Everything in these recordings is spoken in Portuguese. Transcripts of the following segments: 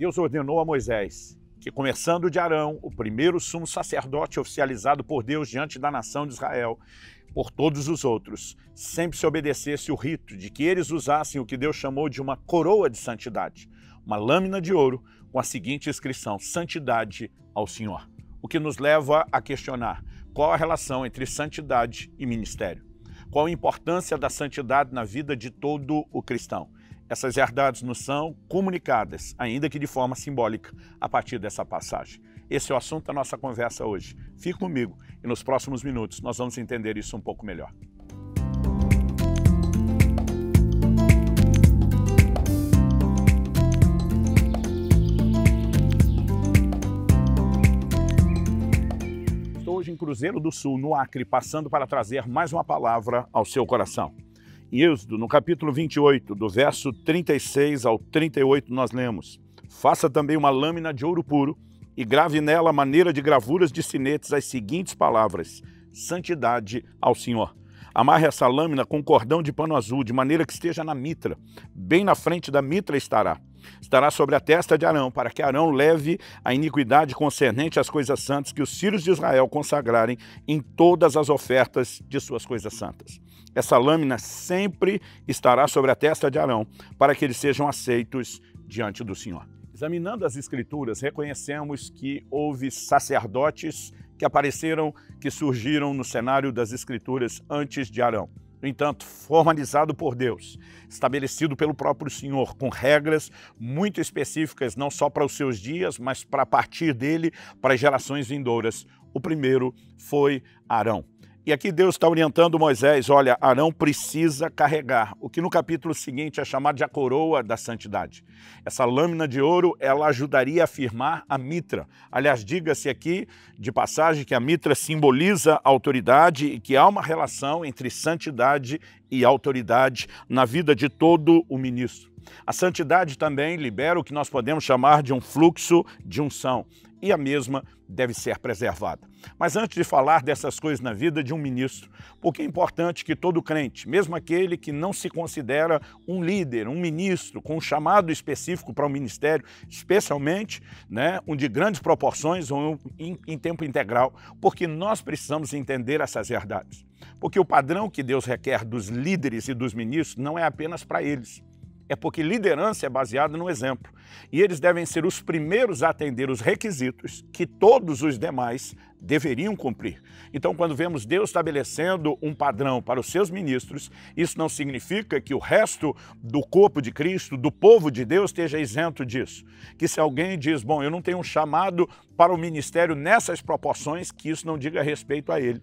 Deus ordenou a Moisés que, começando de Arão, o primeiro sumo sacerdote oficializado por Deus diante da nação de Israel, por todos os outros, sempre se obedecesse o rito de que eles usassem o que Deus chamou de uma coroa de santidade, uma lâmina de ouro com a seguinte inscrição: Santidade ao Senhor. O que nos leva a questionar qual a relação entre santidade e ministério. Qual a importância da santidade na vida de todo o cristão? Essas verdades nos são comunicadas, ainda que de forma simbólica, a partir dessa passagem. Esse é o assunto da nossa conversa hoje. Fique comigo e nos próximos minutos nós vamos entender isso um pouco melhor. Estou hoje em Cruzeiro do Sul, no Acre, passando para trazer mais uma palavra ao seu coração. Em Êxodo, no capítulo 28, do verso 36 ao 38, nós lemos: Faça também uma lâmina de ouro puro e grave nela a maneira de gravuras de sinetes as seguintes palavras: Santidade ao Senhor. Amarre essa lâmina com um cordão de pano azul, de maneira que esteja na mitra. Bem na frente da mitra estará. Estará sobre a testa de Arão, para que Arão leve a iniquidade concernente às coisas santas que os filhos de Israel consagrarem em todas as ofertas de suas coisas santas. Essa lâmina sempre estará sobre a testa de Arão, para que eles sejam aceitos diante do Senhor. Examinando as Escrituras, reconhecemos que houve sacerdotes que apareceram, que surgiram no cenário das Escrituras antes de Arão. No entanto, formalizado por Deus, estabelecido pelo próprio Senhor, com regras muito específicas, não só para os seus dias, mas para a partir dele, para as gerações vindouras. O primeiro foi Arão. E aqui Deus está orientando Moisés: olha, Arão precisa carregar o que no capítulo seguinte é chamado de a coroa da santidade. Essa lâmina de ouro, ela ajudaria a firmar a mitra. Aliás, diga-se aqui de passagem que a mitra simboliza a autoridade e que há uma relação entre santidade e autoridade na vida de todo o ministro. A santidade também libera o que nós podemos chamar de um fluxo de unção, e a mesma deve ser preservada. Mas antes de falar dessas coisas na vida de um ministro, porque é importante que todo crente, mesmo aquele que não se considera um líder, um ministro, com um chamado específico para o ministério, especialmente um de grandes proporções ou em tempo integral, porque nós precisamos entender essas verdades. Porque o padrão que Deus requer dos líderes e dos ministros não é apenas para eles. É porque liderança é baseada no exemplo. E eles devem ser os primeiros a atender os requisitos que todos os demais deveriam cumprir. Então, quando vemos Deus estabelecendo um padrão para os seus ministros, isso não significa que o resto do corpo de Cristo, do povo de Deus, esteja isento disso. Que se alguém diz, bom, eu não tenho um chamado para o ministério nessas proporções, que isso não diga respeito a ele.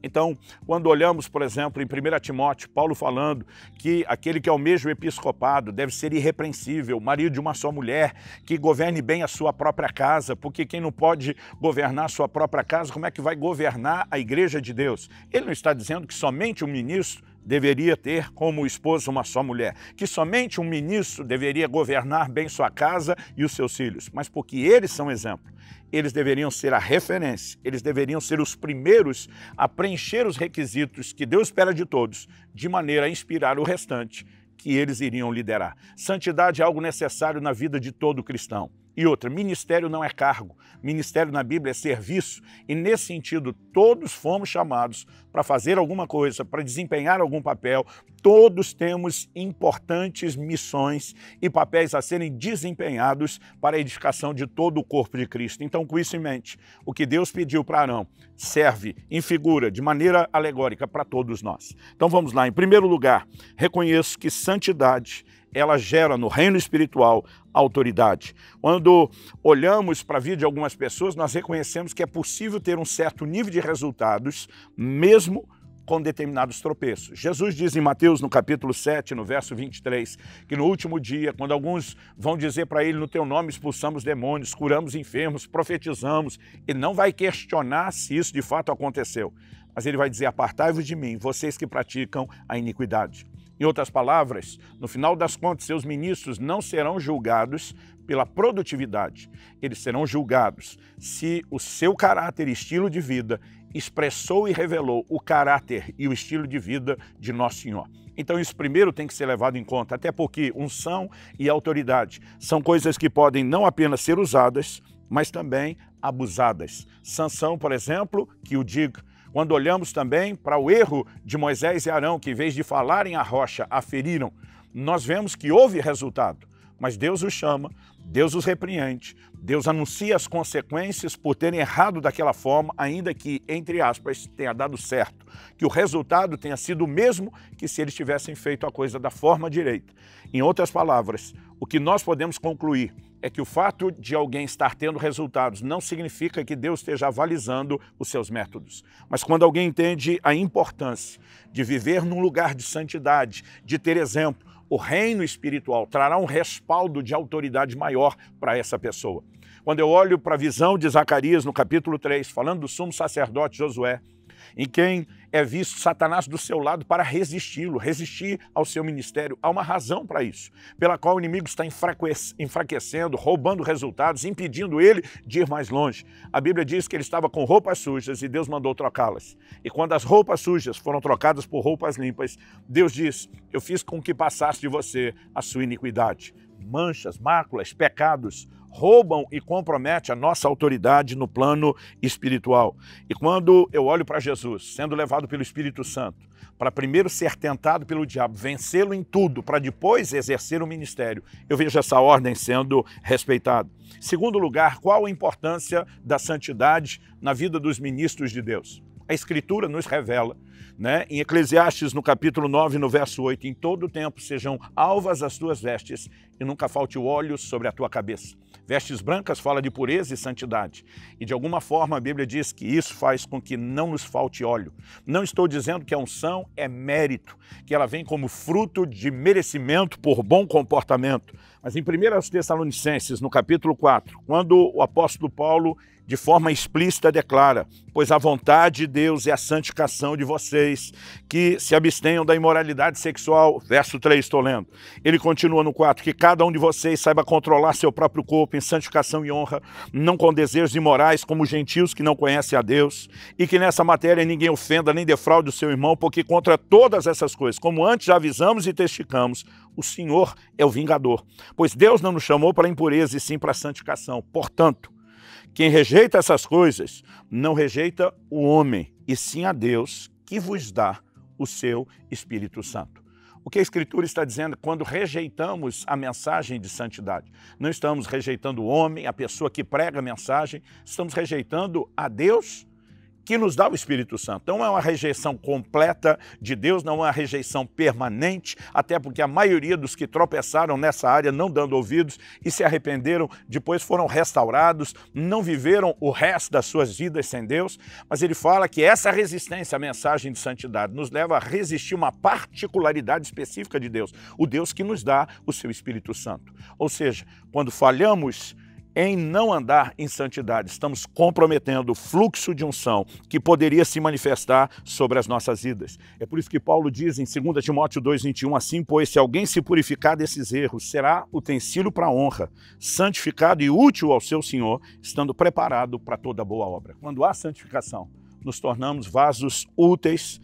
Então, quando olhamos, por exemplo, em 1 Timóteo, Paulo falando que aquele que almeja o episcopado deve ser irrepreensível, marido de uma só mulher, que governe bem a sua própria casa, porque quem não pode governar a sua própria casa, como é que vai governar a igreja de Deus? Ele não está dizendo que somente um ministro deveria ter como esposa uma só mulher, que somente um ministro deveria governar bem sua casa e os seus filhos, mas porque eles são exemplo. Eles deveriam ser a referência, eles deveriam ser os primeiros a preencher os requisitos que Deus espera de todos, de maneira a inspirar o restante que eles iriam liderar. Santidade é algo necessário na vida de todo cristão. E outra, ministério não é cargo, ministério na Bíblia é serviço, e nesse sentido todos fomos chamados para fazer alguma coisa, para desempenhar algum papel. Todos temos importantes missões e papéis a serem desempenhados para a edificação de todo o corpo de Cristo. Então, com isso em mente, o que Deus pediu para Arão serve em figura, de maneira alegórica, para todos nós. Então vamos lá. Em primeiro lugar, reconheço que santidade ela gera no reino espiritual autoridade. Quando olhamos para a vida de algumas pessoas, nós reconhecemos que é possível ter um certo nível de resultados, mesmo com determinados tropeços. Jesus diz em Mateus, no capítulo 7, no verso 23, que no último dia, quando alguns vão dizer para ele, no teu nome expulsamos demônios, curamos enfermos, profetizamos, ele não vai questionar se isso de fato aconteceu, mas ele vai dizer, apartai-vos de mim, vocês que praticam a iniquidade. Em outras palavras, no final das contas, seus ministros não serão julgados pela produtividade. Eles serão julgados se o seu caráter e estilo de vida expressou e revelou o caráter e o estilo de vida de Nosso Senhor. Então isso primeiro tem que ser levado em conta, até porque unção e autoridade são coisas que podem não apenas ser usadas, mas também abusadas. Sansão, por exemplo, que o diga. Quando olhamos também para o erro de Moisés e Arão, que em vez de falarem à rocha, a feriram, nós vemos que houve resultado. Mas Deus os chama, Deus os repreende, Deus anuncia as consequências por terem errado daquela forma, ainda que, entre aspas, tenha dado certo. Que o resultado tenha sido o mesmo que se eles tivessem feito a coisa da forma direita. Em outras palavras, o que nós podemos concluir é que o fato de alguém estar tendo resultados não significa que Deus esteja avalizando os seus métodos. Mas quando alguém entende a importância de viver num lugar de santidade, de ter exemplo, o reino espiritual trará um respaldo de autoridade maior para essa pessoa. Quando eu olho para a visão de Zacarias no capítulo 3, falando do sumo sacerdote Josué, em quem é visto Satanás do seu lado para resisti-lo, resistir ao seu ministério. Há uma razão para isso, pela qual o inimigo está enfraquecendo, roubando resultados, impedindo ele de ir mais longe. A Bíblia diz que ele estava com roupas sujas e Deus mandou trocá-las. E quando as roupas sujas foram trocadas por roupas limpas, Deus diz: eu fiz com que passasse de você a sua iniquidade. Manchas, máculas, pecados roubam e comprometem a nossa autoridade no plano espiritual. E quando eu olho para Jesus, sendo levado pelo Espírito Santo, para primeiro ser tentado pelo diabo, vencê-lo em tudo, para depois exercer o ministério, eu vejo essa ordem sendo respeitada. Segundo lugar, qual a importância da santidade na vida dos ministros de Deus? A Escritura nos revela, em Eclesiastes, no capítulo 9, no verso 8, em todo o tempo sejam alvas as tuas vestes e nunca falte o óleo sobre a tua cabeça. Vestes brancas fala de pureza e santidade. E de alguma forma a Bíblia diz que isso faz com que não nos falte óleo. Não estou dizendo que a unção é mérito, que ela vem como fruto de merecimento por bom comportamento. Mas em 1 Tessalonicenses, no capítulo 4, quando o apóstolo Paulo, de forma explícita, declara: pois a vontade de Deus é a santificação de vocês, que se abstenham da imoralidade sexual. Verso 3, estou lendo. Ele continua no 4, que cada um de vocês saiba controlar seu próprio corpo em santificação e honra, não com desejos imorais como gentios que não conhecem a Deus, e que nessa matéria ninguém ofenda nem defraude o seu irmão, porque contra todas essas coisas, como antes já avisamos e testificamos, o Senhor é o vingador. Pois Deus não nos chamou para a impureza, e sim para a santificação. Portanto, quem rejeita essas coisas, não rejeita o homem, e sim a Deus, que vos dá o seu Espírito Santo. O que a Escritura está dizendo quando rejeitamos a mensagem de santidade? Não estamos rejeitando o homem, a pessoa que prega a mensagem, estamos rejeitando a Deus, que nos dá o Espírito Santo. Não é uma rejeição completa de Deus, não é uma rejeição permanente, até porque a maioria dos que tropeçaram nessa área, não dando ouvidos e se arrependeram, depois foram restaurados, não viveram o resto das suas vidas sem Deus, mas ele fala que essa resistência à mensagem de santidade nos leva a resistir uma particularidade específica de Deus, o Deus que nos dá o seu Espírito Santo. Ou seja, quando falhamos em não andar em santidade, estamos comprometendo o fluxo de unção que poderia se manifestar sobre as nossas vidas. É por isso que Paulo diz em 2 Timóteo 2,21, assim, pois se alguém se purificar desses erros, será utensílio para a honra, santificado e útil ao seu Senhor, estando preparado para toda boa obra. Quando há santificação, nos tornamos vasos úteis,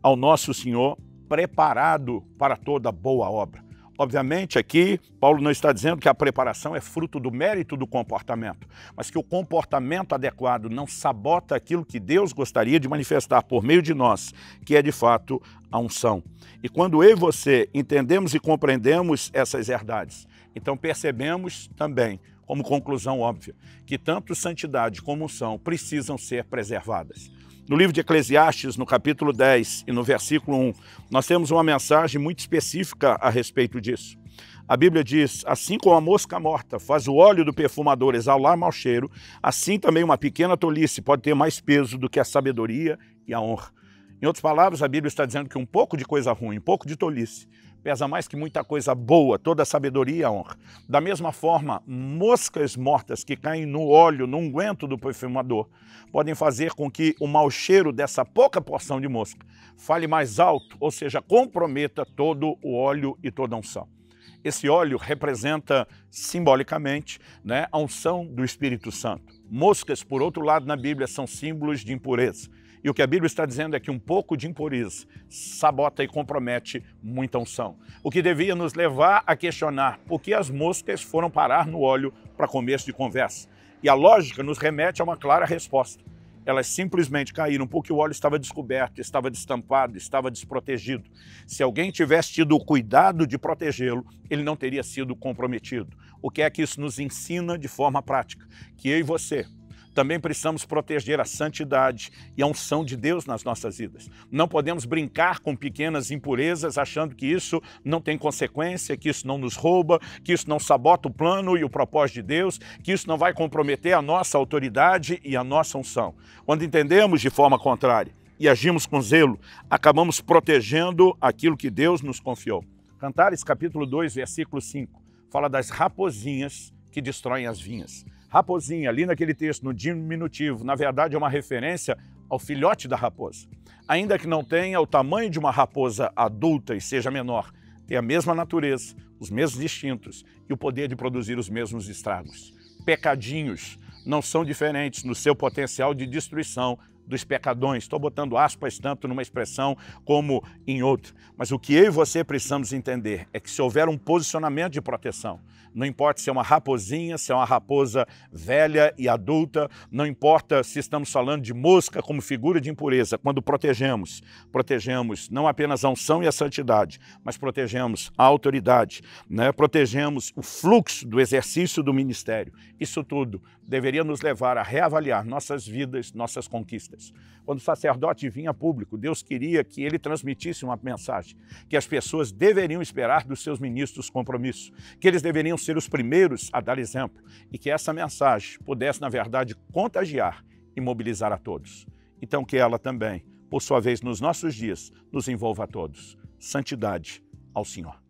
ao nosso Senhor, preparado para toda boa obra. Obviamente, aqui, Paulo não está dizendo que a preparação é fruto do mérito do comportamento, mas que o comportamento adequado não sabota aquilo que Deus gostaria de manifestar por meio de nós, que é, de fato, a unção. E quando eu e você entendemos e compreendemos essas verdades, então percebemos também, como conclusão óbvia, que tanto santidade como unção precisam ser preservadas. No livro de Eclesiastes, no capítulo 10 e no versículo 1, nós temos uma mensagem muito específica a respeito disso. A Bíblia diz: assim como a mosca morta faz o óleo do perfumador exalar mau cheiro, assim também uma pequena tolice pode ter mais peso do que a sabedoria e a honra. Em outras palavras, a Bíblia está dizendo que um pouco de coisa ruim, um pouco de tolice, pesa mais que muita coisa boa, toda a sabedoria e a honra. Da mesma forma, moscas mortas que caem no óleo, no unguento do perfumador, podem fazer com que o mau cheiro dessa pouca porção de mosca fale mais alto, ou seja, comprometa todo o óleo e toda a unção. Esse óleo representa simbolicamente, né, a unção do Espírito Santo. Moscas, por outro lado, na Bíblia são símbolos de impureza. E o que a Bíblia está dizendo é que um pouco de impureza sabota e compromete muita unção. O que devia nos levar a questionar por que as moscas foram parar no óleo para começo de conversa. E a lógica nos remete a uma clara resposta. Elas simplesmente caíram porque o óleo estava descoberto, estava destampado, estava desprotegido. Se alguém tivesse tido o cuidado de protegê-lo, ele não teria sido comprometido. O que é que isso nos ensina de forma prática? Que eu e você também precisamos proteger a santidade e a unção de Deus nas nossas vidas. Não podemos brincar com pequenas impurezas achando que isso não tem consequência, que isso não nos rouba, que isso não sabota o plano e o propósito de Deus, que isso não vai comprometer a nossa autoridade e a nossa unção. Quando entendemos de forma contrária e agimos com zelo, acabamos protegendo aquilo que Deus nos confiou. Cantares capítulo 2, versículo 5, fala das raposinhas que destroem as vinhas. Raposinha, ali naquele texto, no diminutivo, na verdade é uma referência ao filhote da raposa. Ainda que não tenha o tamanho de uma raposa adulta e seja menor, tem a mesma natureza, os mesmos instintos e o poder de produzir os mesmos estragos. Pecadinhos não são diferentes no seu potencial de destruição dos pecadões. Estou botando aspas tanto numa expressão como em outra. Mas o que eu e você precisamos entender é que se houver um posicionamento de proteção, não importa se é uma raposinha, se é uma raposa velha e adulta, não importa se estamos falando de mosca como figura de impureza, quando protegemos não apenas a unção e a santidade, mas protegemos a autoridade, né? Protegemos o fluxo do exercício do ministério. Isso tudo deveria nos levar a reavaliar nossas vidas, nossas conquistas. Quando o sacerdote vinha a público, Deus queria que ele transmitisse uma mensagem, que as pessoas deveriam esperar dos seus ministros compromisso, que eles deveriam ser os primeiros a dar exemplo e que essa mensagem pudesse, na verdade, contagiar e mobilizar a todos. Então que ela também, por sua vez, nos nossos dias, nos envolva a todos. Santidade ao Senhor.